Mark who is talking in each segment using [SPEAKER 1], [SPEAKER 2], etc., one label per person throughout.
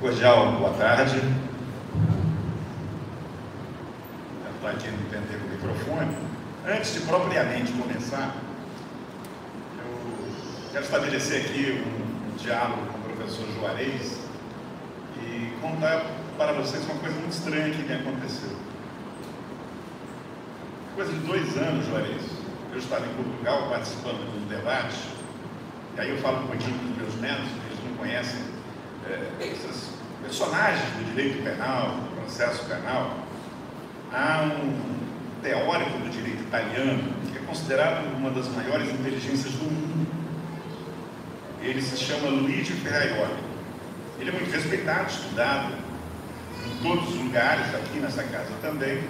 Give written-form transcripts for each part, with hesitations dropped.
[SPEAKER 1] Cordial boa tarde. Estou aqui no entender o microfone. Antes de propriamente começar, eu quero estabelecer aqui um diálogo com o professor Juarez e contar para vocês uma coisa muito estranha que me aconteceu. Coisa de 2 anos, Juarez, eu estava em Portugal participando de um debate, e aí eu falo um pouquinho dos meus netos, eles não conhecem esses personagens do direito penal, do processo penal. Há um teórico do direito italiano que é considerado uma das maiores inteligências do mundo. Ele se chama Luigi Ferraioli. Ele é muito respeitado, estudado em todos os lugares, aqui nessa casa também.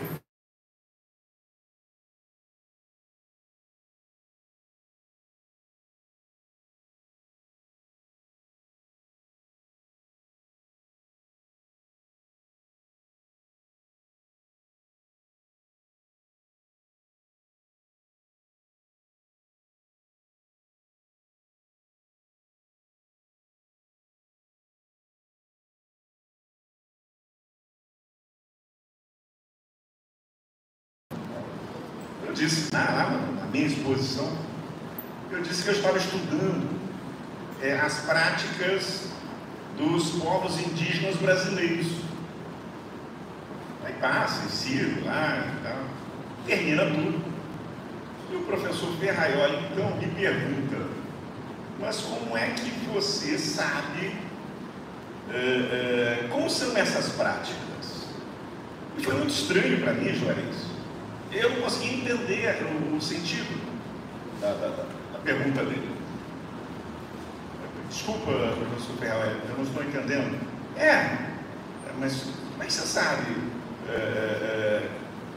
[SPEAKER 1] Eu disse, na minha exposição, eu disse que eu estava estudando as práticas dos povos indígenas brasileiros. Aí passa, ensino lá e tal, termina tudo. E o professor Ferraioli, então, me pergunta, mas como é que você sabe como são essas práticas? E foi muito estranho para mim, Juarez. Eu não consegui entender o sentido da pergunta dele. Desculpa, professor Ferraioli, eu não estou entendendo. Mas como é que você sabe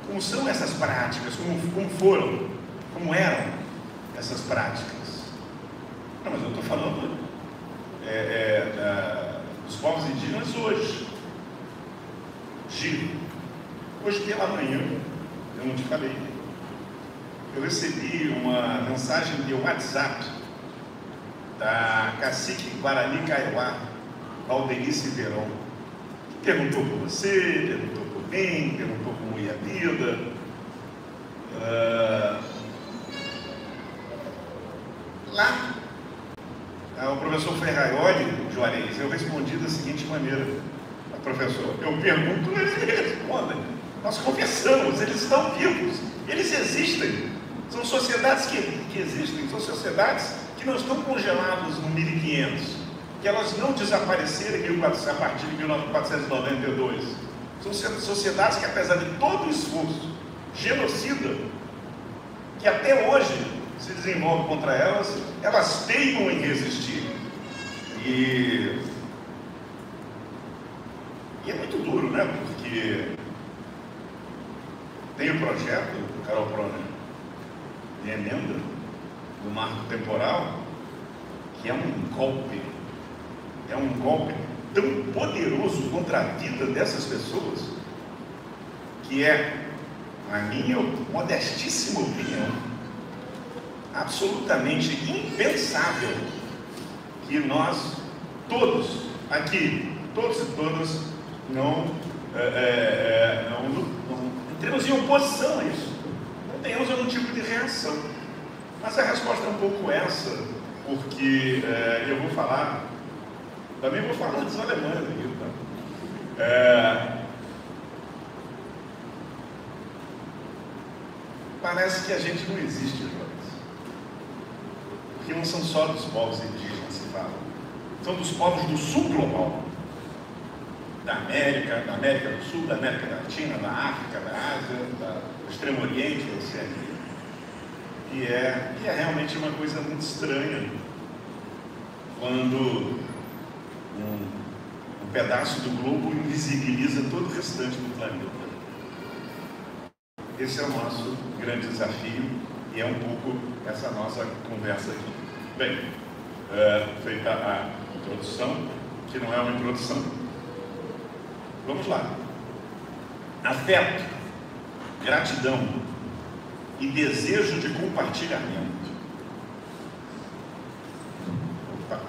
[SPEAKER 1] como são essas práticas, como foram, como eram essas práticas? Não, mas eu estou falando dos povos indígenas hoje. Giro. Hoje pela manhã, eu não te falei, eu recebi uma mensagem de WhatsApp da cacique Guarani Kaiowá, Valdenice Verón, que perguntou por você, perguntou por mim, perguntou como ia a vida. Lá, o professor Ferraioli, Juarez, eu respondi da seguinte maneira: professor, eu pergunto, eles me respondem. Nós conversamos, eles estão vivos, eles existem. São sociedades que existem, são sociedades que não estão congeladas no 1500, que elas não desapareceram a partir de 1492. São sociedades que, apesar de todo o esforço genocida que até hoje se desenvolve contra elas, elas teimam em resistir. E é muito duro, né? Porque tem o projeto do Carol Proner de emenda do marco temporal, que é um golpe tão poderoso contra a vida dessas pessoas, que é, na minha modestíssima opinião, absolutamente impensável que nós todos aqui, todos e todas, não entremos em oposição a isso, não tenhamos algum tipo de reação. Mas a resposta é um pouco essa, porque eu vou falar, também vou falar dos alemães aqui, tá? Parece que a gente não existe, Jonas, porque não são só dos povos indígenas que falam, são dos povos do sul global, da América do Sul, da América Latina, da África, da Ásia, do Extremo Oriente, da Oceania. E é realmente uma coisa muito estranha quando um pedaço do globo invisibiliza todo o restante do planeta. Esse é o nosso grande desafio e é um pouco essa nossa conversa aqui. Bem, feita a introdução, que não é uma introdução, vamos lá. Afeto, gratidão e desejo de compartilhamento. Opa.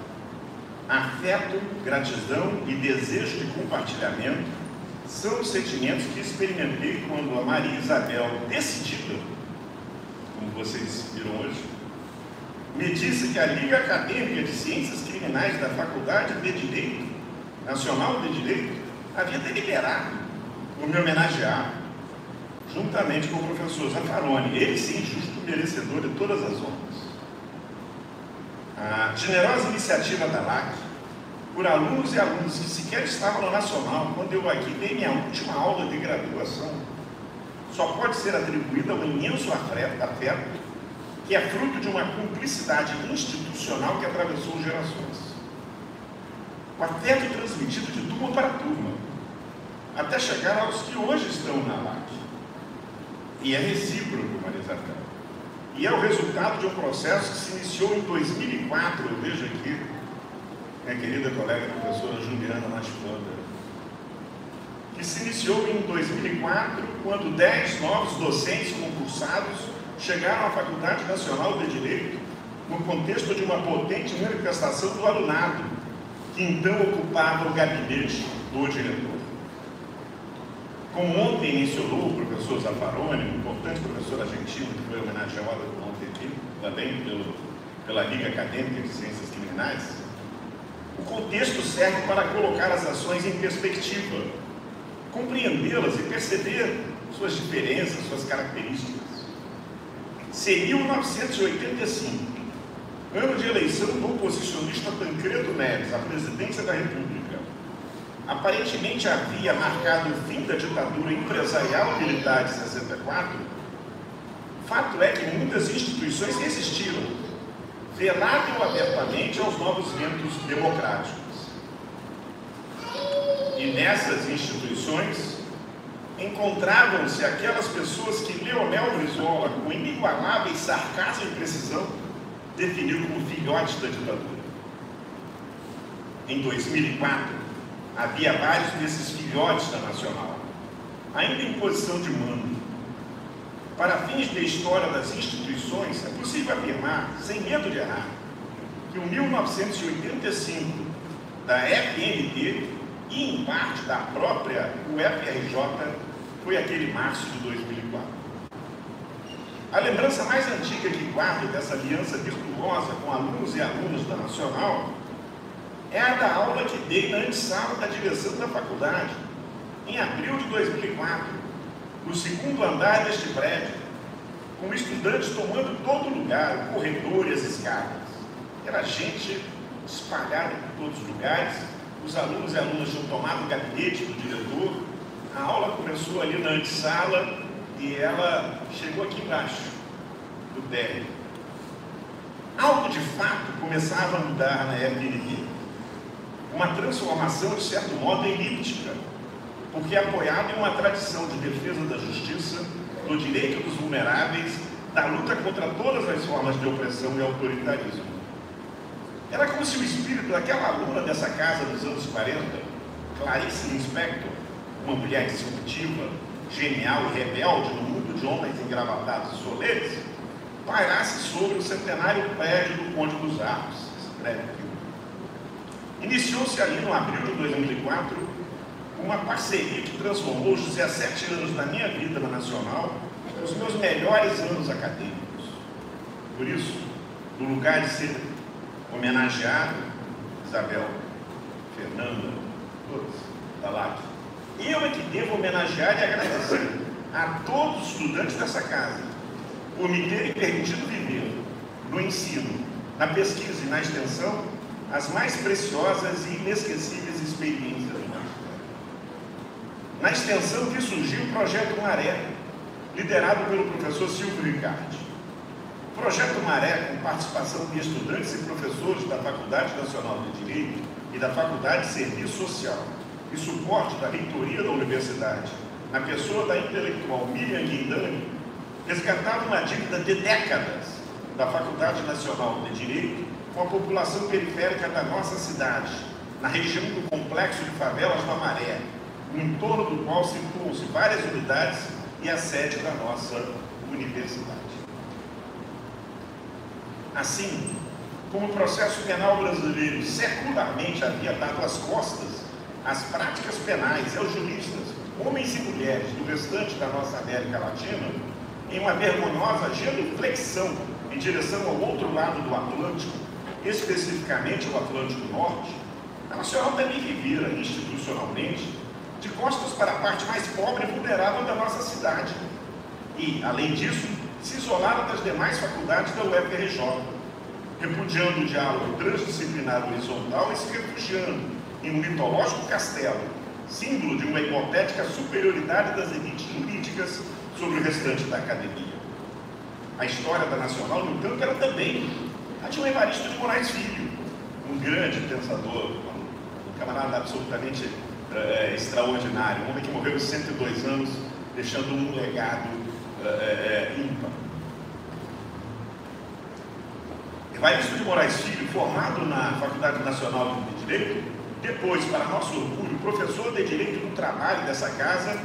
[SPEAKER 1] Afeto, gratidão e desejo de compartilhamento são os sentimentos que experimentei quando a Maria Isabel, decidida, como vocês viram hoje, me disse que a Liga Acadêmica de Ciências Criminais da Faculdade de Direito, Nacional de Direito, havia deliberado por me homenagear, juntamente com o professor Zaffaroni, ele sim, justo merecedor de todas as honras. A generosa iniciativa da LAC, por alunos e alunas que sequer estavam no Nacional, quando eu aqui dei minha última aula de graduação, só pode ser atribuída ao imenso afeto que é fruto de uma cumplicidade institucional que atravessou gerações. O afeto transmitido de turma para turma, até chegar aos que hoje estão na LAC. E é recíproco, Maria Isabel. E é o resultado de um processo que se iniciou em 2004, eu vejo aqui, minha querida colega professora Juliana Nascimento, que se iniciou em 2004, quando 10 novos docentes concursados chegaram à Faculdade Nacional de Direito no contexto de uma potente manifestação do alunado, que então ocupava o gabinete do diretor. Como ontem mencionou o professor Zaffaroni, um importante professor argentino que foi homenageado ontem aqui, também pela Liga Acadêmica de Ciências Criminais, o contexto serve para colocar as ações em perspectiva, compreendê-las e perceber suas diferenças, suas características. Seria 1985, ano de eleição do oposicionista Tancredo Neves à presidência da República. Aparentemente havia marcado o fim da ditadura empresarial militar de 64. Fato é que muitas instituições resistiram, velaram abertamente aos novos ventos democráticos. E nessas instituições encontravam-se aquelas pessoas que Leonel Brizola, com inigualável sarcasmo e precisão, definiu como filhotes da ditadura. Em 2004, havia vários desses filhotes da Nacional, ainda em posição de mando. Para fins da história das instituições, é possível afirmar, sem medo de errar, que o 1985 da FNT e, em parte, da própria UFRJ foi aquele março de 2004. A lembrança mais antiga que guardo dessa aliança virtuosa com alunos e alunas da Nacional é a da aula que dei na antessala da direção da faculdade, em abril de 2004, no segundo andar deste prédio, com estudantes tomando todo lugar, o corredor e as escadas. Era gente espalhada por todos os lugares, os alunos e alunas tinham tomado o gabinete do diretor, a aula começou ali na antessala e ela chegou aqui embaixo, do térreo. Algo de fato começava a mudar na FNT. Uma transformação, de certo modo, elíptica, porque é apoiada em uma tradição de defesa da justiça, do direito dos vulneráveis, da luta contra todas as formas de opressão e autoritarismo. Era como se o espírito daquela aluna dessa casa dos anos 40, Clarice Lispector, uma mulher disruptiva, genial e rebelde no mundo de homens engravatados e solenes, pairasse sobre o centenário prédio do Conde dos Arcos, esse prédio aqui. Iniciou-se ali no abril de 2004 uma parceria que transformou os 17 anos da minha vida na Nacional os meus melhores anos acadêmicos. Por isso, no lugar de ser homenageado, Isabel, Fernanda, todos da LAC, eu é que devo homenagear e agradecer a todos os estudantes dessa casa por me terem permitido viver no ensino, na pesquisa e na extensão as mais preciosas e inesquecíveis experiências do magistério. Na extensão que surgiu o Projeto Maré, liderado pelo professor Silvio Ricardi. O Projeto Maré, com participação de estudantes e professores da Faculdade Nacional de Direito e da Faculdade de Serviço Social, e suporte da reitoria da universidade, na pessoa da intelectual Miriam Guindani, resgatava uma dívida de décadas da Faculdade Nacional de Direito com a população periférica da nossa cidade, na região do complexo de favelas da Maré, no entorno do qual situam-se várias unidades e a sede da nossa universidade. Assim, como o processo penal brasileiro secularmente havia dado as costas às práticas penais e aos juristas, homens e mulheres do restante da nossa América Latina, em uma vergonhosa genuflexão em direção ao outro lado do Atlântico, especificamente ao Atlântico Norte, a Nacional também vivera institucionalmente de costas para a parte mais pobre e vulnerável da nossa cidade. E, além disso, se isolaram das demais faculdades da UFRJ, repudiando o diálogo transdisciplinar horizontal e se refugiando em um mitológico castelo, símbolo de uma hipotética superioridade das elites jurídicas sobre o restante da academia. A história da Nacional, no entanto, era também a de um Evaristo de Moraes Filho, um grande pensador, um camarada absolutamente extraordinário, um homem que morreu aos 102 anos, deixando um legado ímpar. Evaristo de Moraes Filho, formado na Faculdade Nacional de Direito, depois, para nosso orgulho, professor de Direito do Trabalho dessa casa,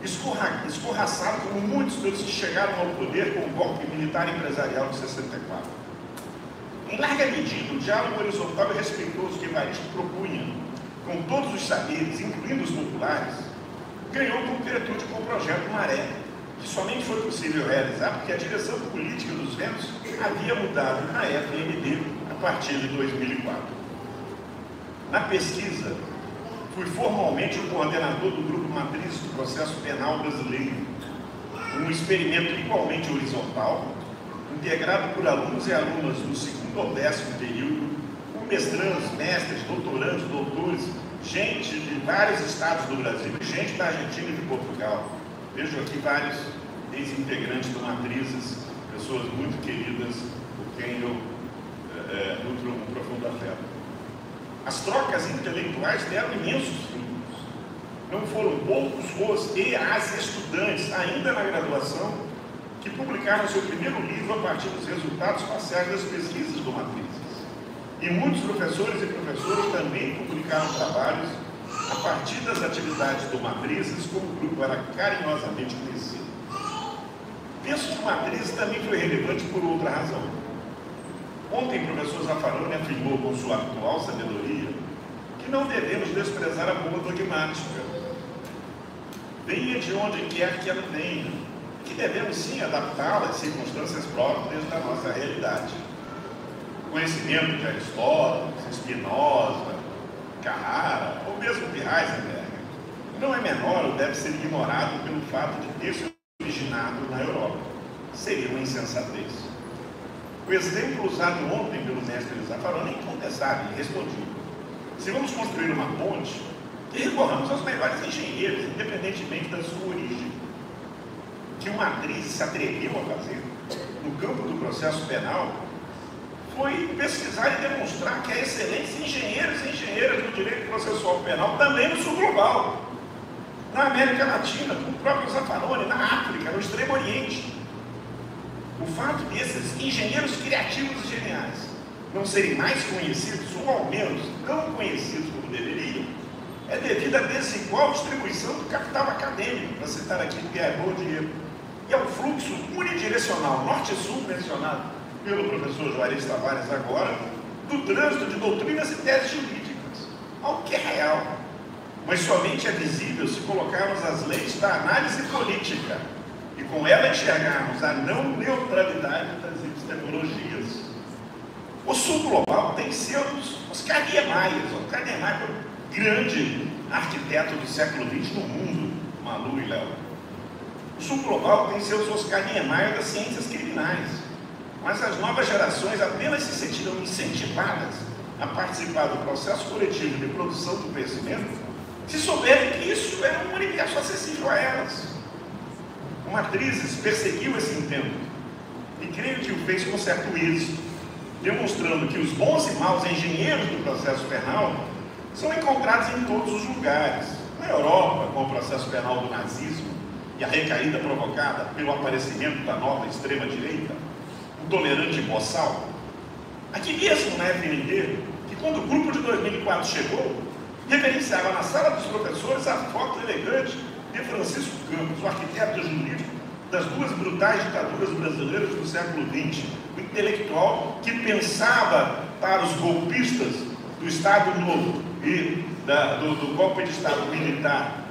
[SPEAKER 1] escorraçado como muitos dos que chegaram ao poder com o golpe militar empresarial de 64. Em larga medida, o diálogo horizontal e respeitoso que Evaristo propunha, com todos os saberes, incluindo os populares, ganhou concretude com o projeto Maré, que somente foi possível realizar porque a direção política dos ventos havia mudado na FND a partir de 2004. Na pesquisa, fui formalmente o coordenador do Grupo Matriz do Processo Penal Brasileiro, um experimento igualmente horizontal, integrado por alunos e alunas do segundo ou 10º período, com mestrandos, mestres, doutorandos, doutores, gente de vários estados do Brasil e gente da Argentina e de Portugal. Vejo aqui vários ex-integrantes do Matrizes, pessoas muito queridas, por quem eu nutro um profundo afeto. As trocas intelectuais deram imensos frutos. Não foram poucos os e as estudantes, ainda na graduação, que publicaram seu primeiro livro a partir dos resultados parciais das pesquisas do Matrizes. E muitos professores e professoras também publicaram trabalhos a partir das atividades do Matrizes, como o grupo era carinhosamente conhecido. Penso que o Matrizes também foi relevante por outra razão. Ontem, o professor Zaffaroni afirmou com sua atual sabedoria que não devemos desprezar a boa dogmática, venha de onde quer que ela venha, que devemos sim adaptá-la às circunstâncias próprias da nossa realidade. O conhecimento de Aristóteles, Spinoza, Carrara, ou mesmo de Heisenberg, não é menor ou deve ser ignorado pelo fato de ter se originado na Europa. Seria uma insensatez. O exemplo usado ontem pelo mestre Zaffaroni é incontestável e respondido. Se vamos construir uma ponte, que recorramos aos melhores engenheiros, independentemente da sua origem. O que o Matrizes se atreveu a fazer no campo do processo penal foi pesquisar e demonstrar que há excelentes engenheiros e engenheiras do direito processual penal também no sul global, na América Latina, com o próprio Zaffaroni, na África, no Extremo Oriente. O fato desses engenheiros criativos e geniais não serem mais conhecidos, ou ao menos não conhecidos como deveriam, é devido à desigual distribuição do capital acadêmico, para citar aqui Pierre Bourdieu, e ao fluxo unidirecional norte-sul mencionado pelo professor Juarez Tavares agora, do trânsito de doutrinas e teses jurídicas, algo que é real, mas somente é visível se colocarmos as leis da análise política e com ela enxergarmos a não neutralidade das epistemologias. O sul global tem seus Oscar Niemeyer. Oscar Niemeyer foi o grande arquiteto do século XX no mundo, Malu e Léo. O sul global tem seus Oscar Niemeyer das ciências criminais, mas as novas gerações apenas se sentirão incentivadas a participar do processo coletivo de produção do conhecimento se souberem que isso é um universo acessível a elas. O Matrizes perseguiu esse intento e creio que o fez com certo êxito, demonstrando que os bons e maus engenheiros do processo penal são encontrados em todos os lugares. Na Europa, com o processo penal do nazismo e a recaída provocada pelo aparecimento da nova extrema-direita, o tolerante boçal. Aqui mesmo na FND, que quando o grupo de 2004 chegou, reverenciava na sala dos professores a foto elegante de Francisco Campos, o arquiteto jurídico das duas brutais ditaduras brasileiras do século XX, o intelectual que pensava para os golpistas do Estado Novo e do golpe de Estado militar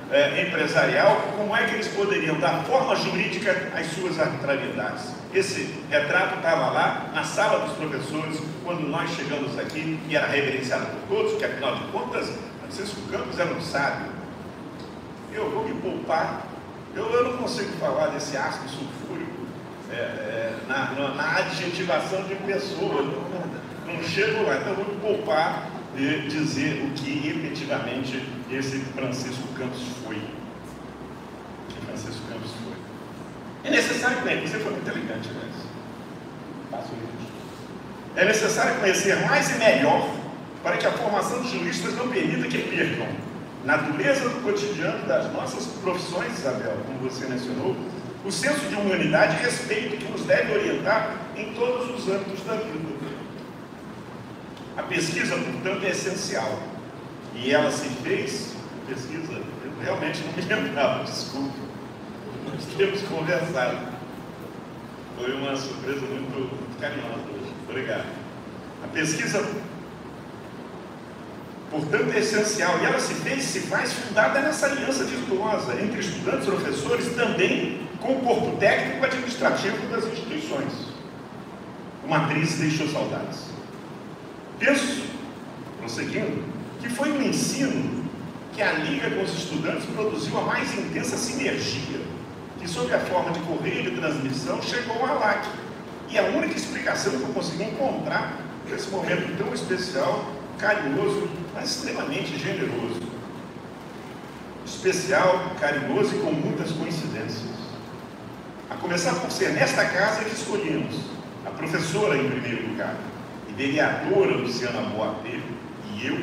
[SPEAKER 1] empresarial, como é que eles poderiam dar forma jurídica às suas arbitrariedades. Esse retrato estava lá na sala dos professores quando nós chegamos aqui e era reverenciado por todos, porque afinal de contas Francisco Campos era um sábio. Eu vou me poupar, eu não consigo falar desse ácido sulfúrico na adjetivação de pessoa, não chego lá, então eu vou me poupar de dizer o que efetivamente esse Francisco Campos foi. É necessário conhecer, você foi muito elegante, mas é necessário conhecer mais e melhor para que a formação de juristas não permita que percam na dureza do cotidiano das nossas profissões, Isabel, como você mencionou, o senso de humanidade e respeito que nos deve orientar em todos os âmbitos da vida. A pesquisa, portanto, é essencial. E ela se fez, pesquisa, eu realmente não me lembrava, desculpa. Nós temos conversado. Foi uma surpresa muito carinhosa hoje. Obrigado. A pesquisa, portanto, é essencial. E ela se fez, se faz, fundada nessa aliança virtuosa entre estudantes e professores, também com o corpo técnico administrativo das instituições. Uma atriz deixou saudades. Penso, prosseguindo, que foi um ensino que a Liga com os estudantes produziu a mais intensa sinergia, que sob a forma de correio de transmissão chegou à LAC. E a única explicação que eu consegui encontrar nesse momento tão especial, carinhoso, mas extremamente generoso. Especial, carinhoso e com muitas coincidências. A começar por ser nesta casa que escolhemos a professora em primeiro lugar, vereadora Luciana Boatê e eu,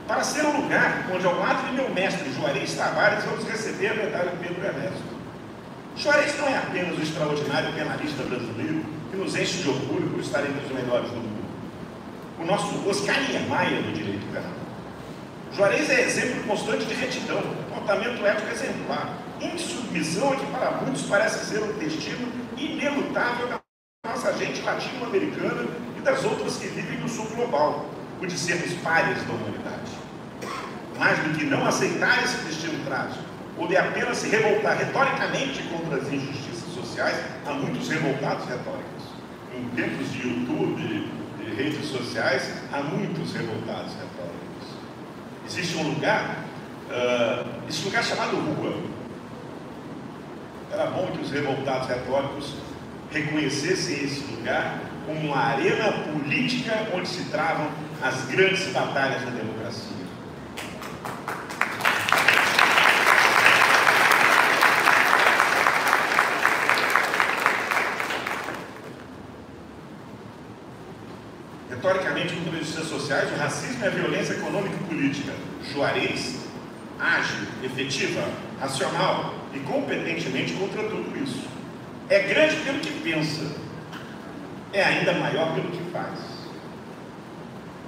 [SPEAKER 1] para ser um lugar onde, ao lado de meu mestre Juarez Tavares, vamos receber a medalha Pedro Ernesto. Juarez não é apenas o extraordinário penalista brasileiro que nos enche de orgulho por estar entre os melhores do mundo. O nosso Oscar Niemeyer do direito penal. Juarez é exemplo constante de retidão, comportamento ético exemplar, insubmissão a que para muitos parece ser um destino inelutável da nossa gente latino-americana das outras que vivem no sul global, o de sermos párias da humanidade. Mais do que não aceitar esse destino trágico, ou de apenas se revoltar retoricamente contra as injustiças sociais, há muitos revoltados retóricos. Em tempos de YouTube, de redes sociais, há muitos revoltados retóricos. Existe um lugar, esse lugar chamado rua. Era bom que os revoltados retóricos reconhecessem esse lugar como uma arena política onde se travam as grandes batalhas da democracia. Retoricamente, contra as injustiças sociais, o racismo e a violência econômica e política. Juarez, ágil, efetiva, racional e competentemente contra tudo isso. É grande pelo que pensa, é ainda maior pelo que faz.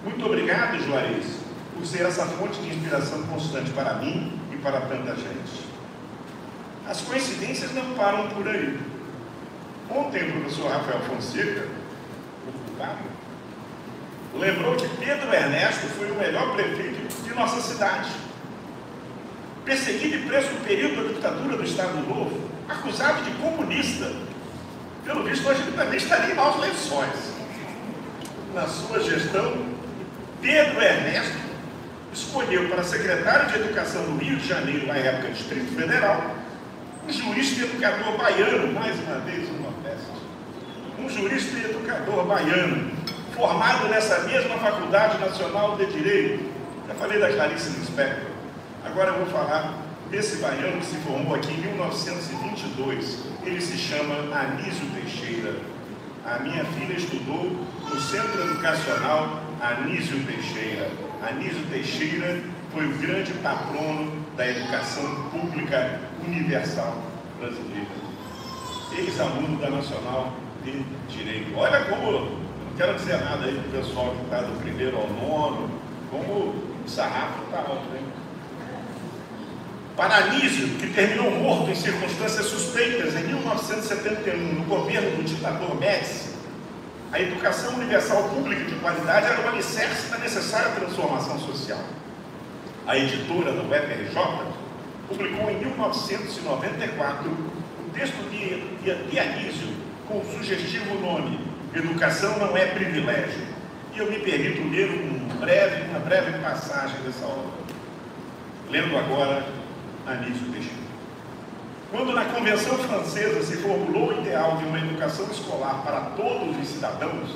[SPEAKER 1] Muito obrigado, Juarez, por ser essa fonte de inspiração constante para mim e para tanta gente. As coincidências não param por aí. Ontem o professor Rafael Fonseca, o culpado, lembrou que Pedro Ernesto foi o melhor prefeito de nossa cidade. Perseguido e preso no período da ditadura do Estado Novo, acusado de comunista. Pelo visto, hoje ele também estaria em maus lençóis. Na sua gestão, Pedro Ernesto escolheu para secretário de Educação do Rio de Janeiro, na época Distrito Federal, um jurista e educador baiano, mais uma vez uma peça, um jurista e educador baiano, formado nessa mesma Faculdade Nacional de Direito. Já falei da Clarice Lispector. Agora eu vou falar desse baiano que se formou aqui em 1922. Ele se chama Anísio Teixeira. A minha filha estudou no Centro Educacional Anísio Teixeira. Anísio Teixeira foi o grande patrono da educação pública universal brasileira. Ex-aluno da Nacional de Direito. Olha como, não quero dizer nada aí para o pessoal que está do primeiro ao nono, como o sarrafo está alto, hein? Para Anísio, que terminou morto em circunstâncias suspeitas em 1971, no governo do ditador Médici, A educação universal pública de qualidade era o alicerce da necessária transformação social. A editora da UFRJ publicou em 1994 um texto de Anísio com o sugestivo nome Educação não é privilégio. E eu me permito ler uma breve passagem dessa obra. Lendo agora Anísio Teixeira. Quando na Convenção Francesa se formulou o ideal de uma educação escolar para todos os cidadãos,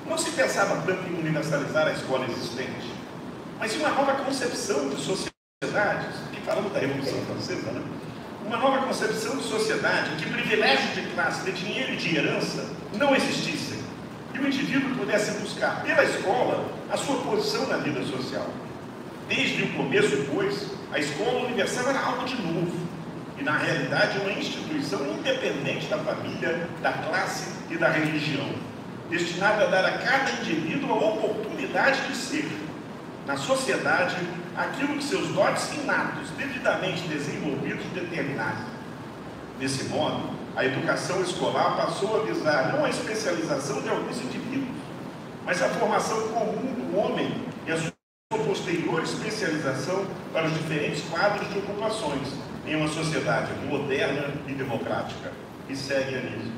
[SPEAKER 1] não se pensava tanto em universalizar a escola existente, mas em uma nova concepção de sociedade, aqui falando da Revolução Francesa, né? Uma nova concepção de sociedade em que privilégios de classe, de dinheiro e de herança não existissem, e o indivíduo pudesse buscar pela escola a sua posição na vida social. Desde o começo, pois, a escola universal era algo de novo, e na realidade uma instituição independente da família, da classe e da religião, destinada a dar a cada indivíduo a oportunidade de ser, na sociedade, aquilo que seus dotes inatos, devidamente desenvolvidos, determinassem. Desse modo, a educação escolar passou a visar não a especialização de alguns indivíduos, mas a formação comum do homem e a sua posterior especialização para os diferentes quadros de ocupações em uma sociedade moderna e democrática. E segue nisso.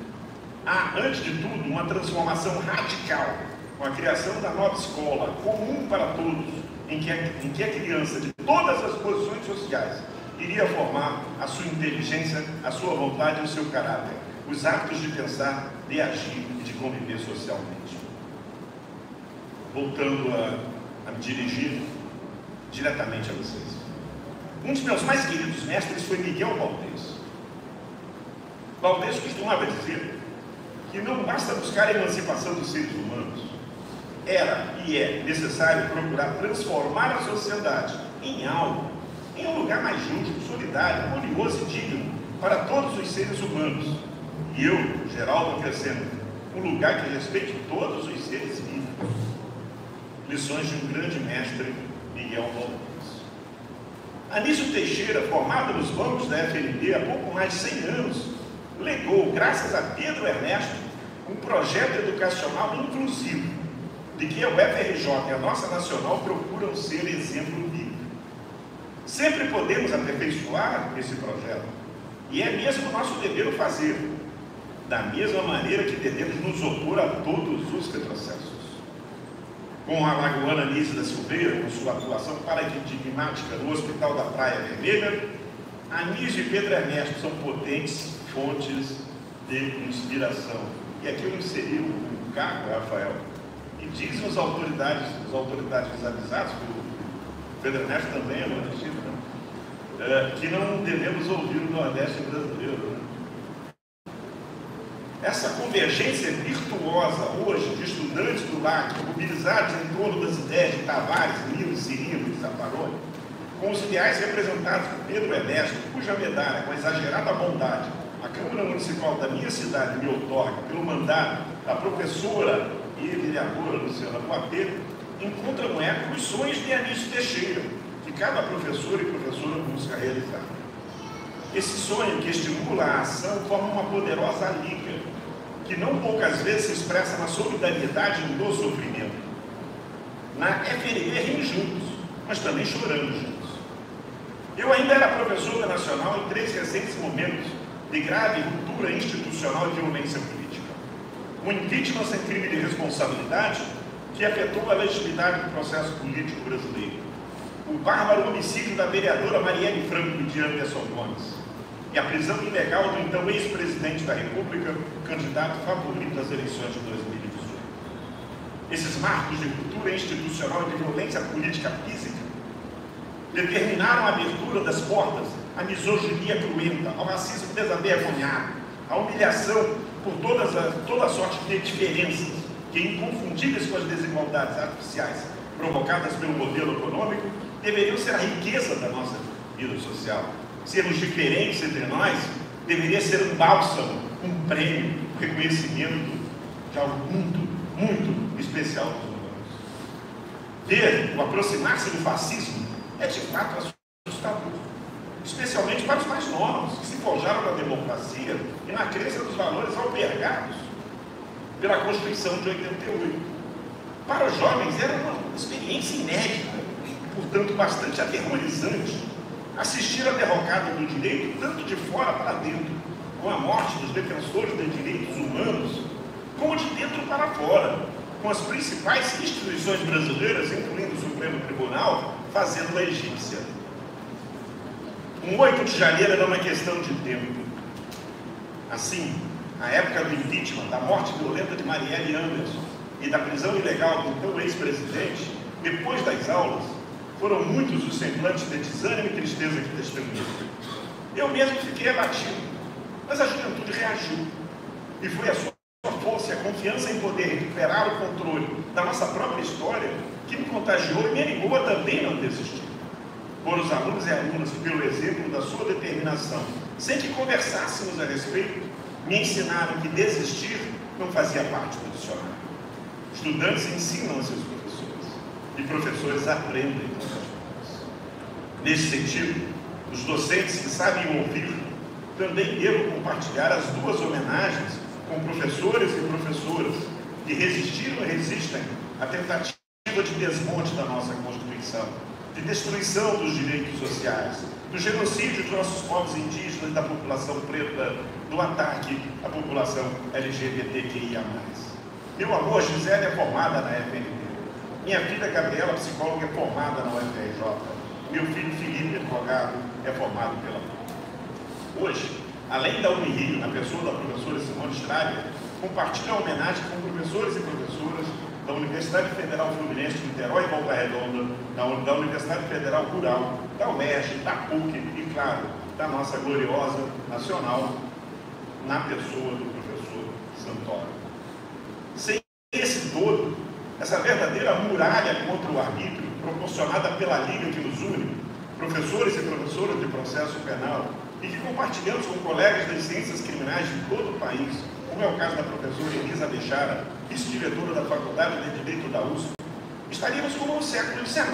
[SPEAKER 1] Há, antes de tudo, uma transformação radical com a criação da nova escola, comum para todos, em que a criança de todas as posições sociais iria formar a sua inteligência, a sua vontade e o seu caráter, os hábitos de pensar, de agir e de conviver socialmente. Voltando a me dirigir diretamente a vocês. Um dos meus mais queridos mestres foi Miguel Valdez. Valdez costumava dizer que não basta buscar a emancipação dos seres humanos. Era e é necessário procurar transformar a sociedade em algo, em um lugar mais justo, solidário, harmonioso e digno para todos os seres humanos. E eu, Geraldo, acrescento, um lugar que respeite todos os seres vivos. Lições de um grande mestre, Miguel Valdez. Anísio Teixeira, formado nos bancos da FNB há pouco mais de 100 anos, legou, graças a Pedro Ernesto, um projeto educacional inclusivo, de que a UFRJ e a nossa nacional procuram ser exemplo vivo. Sempre podemos aperfeiçoar esse projeto, e é mesmo nosso dever o fazer, da mesma maneira que devemos nos opor a todos os retrocessos. Com a alagoana Anísia da Silveira, com sua atuação paradigmática no Hospital da Praia Vermelha, Anísio e Pedro Ernesto são potentes fontes de inspiração. E aqui eu inseri o cargo, Rafael, e dizem as autoridades avisadas, o Pedro Ernesto também é nordestino, né? Que não devemos ouvir o Nordeste brasileiro. Né? Essa convergência virtuosa hoje de estudantes do LAC, mobilizados em torno das ideias de Tavares, Lino, Cirilo e Zaffaroni, com os ideais representados por Pedro Ernesto, cuja medalha, com exagerada bondade, a Câmara Municipal da minha cidade me outorga pelo mandato da professora e vereadora Luciana Boatê, encontram eco os sonhos de Anísio Teixeira, que cada professor e professora busca realizar. Esse sonho que estimula a ação forma uma poderosa liga, que não poucas vezes se expressa na solidariedade e no sofrimento. Na FNB rimos juntos, mas também choramos juntos. Eu ainda era professor da Nacional em 3 recentes momentos de grave ruptura institucional e violência política. Um impeachment sem crime de responsabilidade que afetou a legitimidade do processo político brasileiro. O bárbaro homicídio da vereadora Marielle Franco de Anderson Gomes. E a prisão ilegal do então ex-presidente da República, candidato favorito às eleições de 2018. Esses marcos de ruptura institucional e de violência política física determinaram a abertura das portas à misoginia cruenta, ao racismo desavergonhado, à humilhação por toda sorte de diferenças que, inconfundíveis com as desigualdades artificiais provocadas pelo modelo econômico, deveriam ser a riqueza da nossa vida social. Sermos diferentes entre nós deveria ser um bálsamo, um prêmio, um reconhecimento de algo muito, muito especial dos humanos. Ver o aproximar-se do fascismo é de fato assustador, especialmente para os mais novos, que se forjaram na democracia e na crença dos valores albergados pela Constituição de 88. Para os jovens era uma experiência inédita, portanto bastante aterrorizante, assistir à derrocada do direito tanto de fora para dentro, com a morte dos defensores de direitos humanos, como de dentro para fora, com as principais instituições brasileiras, incluindo o Supremo Tribunal, fazendo a egípcia. Um 8 de janeiro era uma questão de tempo. Assim, a época do impeachment, da morte violenta de Marielle Anderson e da prisão ilegal do então ex-presidente, depois das aulas, foram muitos os semblantes de desânimo e tristeza que testemunhei. Eu mesmo fiquei abatido, mas a juventude reagiu. E foi a sua força e a confiança em poder recuperar o controle da nossa própria história que me contagiou e me animou a também não desistir. Por os alunos e alunas, pelo exemplo da sua determinação, sem que conversássemos a respeito, me ensinaram que desistir não fazia parte do dicionário. Estudantes ensinam a seus professores, e professores aprendem com seus alunos. Nesse sentido, os docentes que sabem ouvir, também devo compartilhar as duas homenagens com professores e professoras que resistiram e resistem à tentativa de desmonte da nossa Constituição, de destruição dos direitos sociais, do genocídio de nossos povos indígenas e da população preta, do ataque à população LGBTQIA+. Meu avô, Gisele, é formada na FNB. Minha filha, Gabriela, psicóloga, é formada na UFRJ. Meu filho, Felipe, advogado, é formado pela PUC. Hoje, além da Unirio, na pessoa da professora Simone Schreiber, compartilho a homenagem com professores e professoras da Universidade Federal Fluminense de Niterói e Volta Redonda, da Universidade Federal Rural, da UERJ, da PUC e, claro, da nossa gloriosa nacional, na pessoa do professor Santoro. Sem esse todo, essa verdadeira muralha contra o arbítrio, proporcionada pela liga que nos une, professores e professoras de processo penal, e que compartilhamos com colegas das ciências criminais de todo o país, como é o caso da professora Elisa Bechara, vice-diretora da Faculdade de Direito da USP, estaríamos como no século XIX,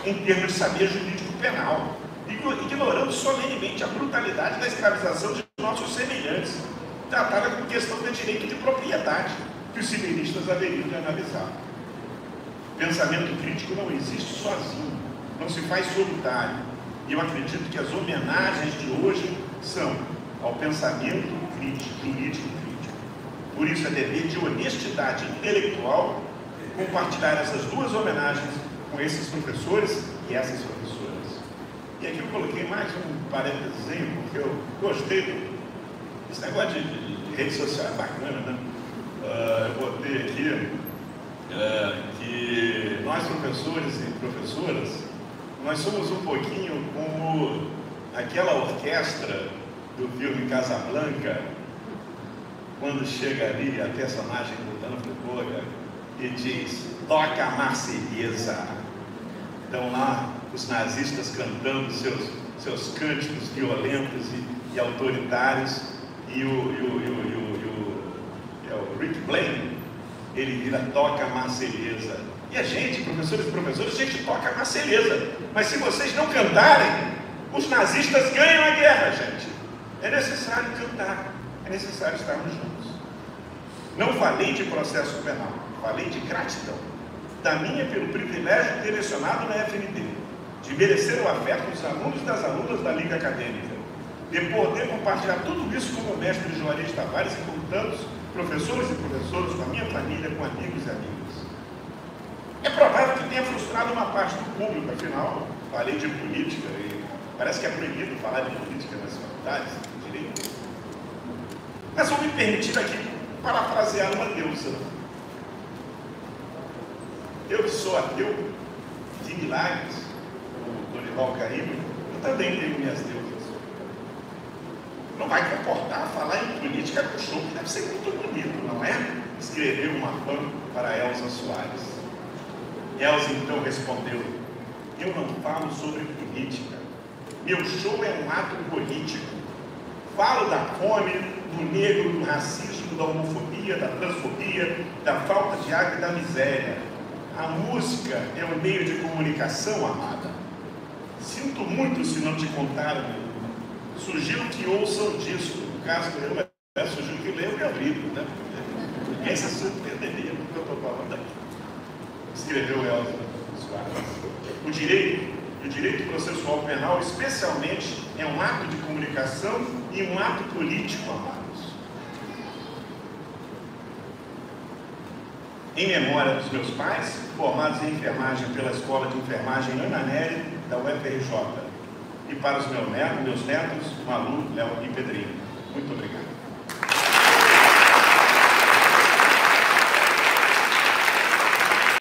[SPEAKER 1] em termos de saber jurídico penal, ignorando solenemente a brutalidade da escravização de nossos semelhantes, tratada como questão de direito de propriedade, que os civilistas haveriam de analisar. Pensamento crítico não existe sozinho, não se faz solitário, e eu acredito que as homenagens de hoje são ao pensamento crítico, jurídico crítico. Por isso é dever de honestidade intelectual compartilhar essas duas homenagens com esses professores e essas professoras. E aqui eu coloquei mais um parênteses, porque eu gostei desse negócio de rede social, bacana, né? Eu botei aqui que nós, professores e professoras, nós somos um pouquinho como aquela orquestra do filme Casablanca, quando chega ali a personagem do Dano Friboga e diz: toca a Marselhesa. Então lá os nazistas cantando seus cânticos violentos e autoritários, e o Rick Blaine, ele vira toca a Marselhesa. E a gente, professores e professoras, a gente toca a Marselhesa. Mas se vocês não cantarem, os nazistas ganham a guerra, gente. É necessário cantar, é necessário estarmos juntos. Não falei de processo penal, falei de gratidão. Da minha pelo privilégio de ter lecionado na FND, de merecer o afeto dos alunos e das alunas da Liga Acadêmica, de poder compartilhar tudo isso com o mestre Juarez Tavares e com tantos professores e professoras, com a minha família, com amigos e amigas. É provável que tenha frustrado uma parte do público, afinal, falei de política e parece que é proibido falar de política nas faculdades, direito. Mas vou me permitir aqui parafrasear uma deusa. Eu que sou ateu de milagres, o Dorival Caymmi, eu também tenho minhas deusas. Não vai comportar falar em política com show, que deve ser muito bonito, não é? Escreveu uma fã para Elza Soares. Elza então respondeu: eu não falo sobre política. Meu show é um ato político. Falo da fome, do negro, do racismo, da homofobia, da transfobia, da falta de água e da miséria. A música é um meio de comunicação, amada. Sinto muito se não te contaram. Sugiro que ouçam o disco. No caso, eu sugiro que leiam meu livro, né? Ninguém se surpreenderia com o que eu estou falando aqui. Escreveu Elza Soares. O direito processual penal, especialmente, é um ato de comunicação e um ato político, amados. Em memória dos meus pais, formados em enfermagem pela Escola de Enfermagem Ana Nery, da UFRJ. E para os meus netos, Malu, Léo e Pedrinho.